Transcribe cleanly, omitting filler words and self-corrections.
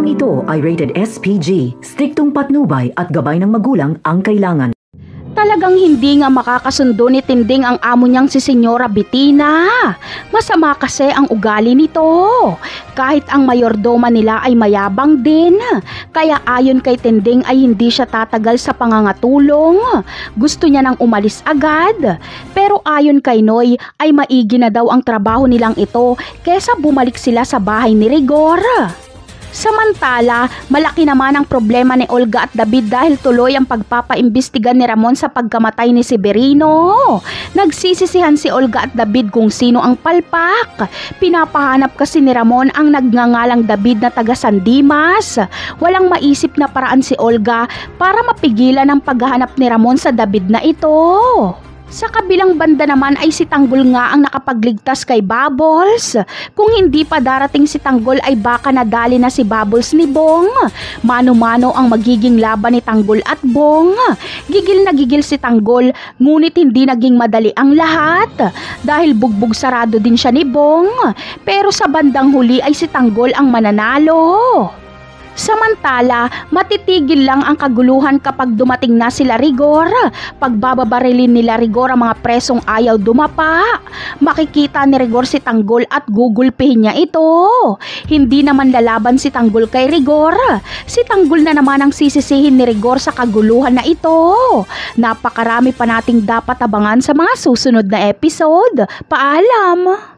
Programang ito ay rated SPG, striktong patnubay at gabay ng magulang ang kailangan. Talagang hindi nga makakasundo ni Tinding ang amo niyang si Senyora Bettina. Masama kasi ang ugali nito. Kahit ang mayordoma nila ay mayabang din. Kaya ayon kay Tinding ay hindi siya tatagal sa pangangatulong. Gusto niya nang umalis agad. Pero ayon kay Noy ay maigi na daw ang trabaho nilang ito kesa bumalik sila sa bahay ni Rigor. Samantala, malaki naman ang problema ni Olga at David dahil tuloy ang pagpapaimbestiga ni Ramon sa pagkamatay ni Severino. Nagsisisihan si Olga at David kung sino ang palpak. Pinapahanap kasi ni Ramon ang nagngangalang David na taga San Dimas. Walang maisip na paraan si Olga para mapigilan ang paghahanap ni Ramon sa David na ito. Sa kabilang banda naman ay si Tanggol nga ang nakapagligtas kay Bubbles. Kung hindi pa darating si Tanggol ay baka nadali na si Bubbles ni Bong. Mano-mano ang magiging laban ni Tanggol at Bong. Gigil na gigil si Tanggol, ngunit hindi naging madali ang lahat. Dahil bugbog sarado din siya ni Bong. Pero sa bandang huli ay si Tanggol ang mananalo. Samantala, matitigil lang ang kaguluhan kapag dumating na sila Rigor. Pagbababarilin nila Rigor ang mga presong ayaw dumapa. Makikita ni Rigor si Tanggol at gugulpihin niya ito. Hindi naman lalaban si Tanggol kay Rigor. Si Tanggol na naman ang sisisihin ni Rigor sa kaguluhan na ito. Napakarami pa nating dapat abangan sa mga susunod na episode. Paalam!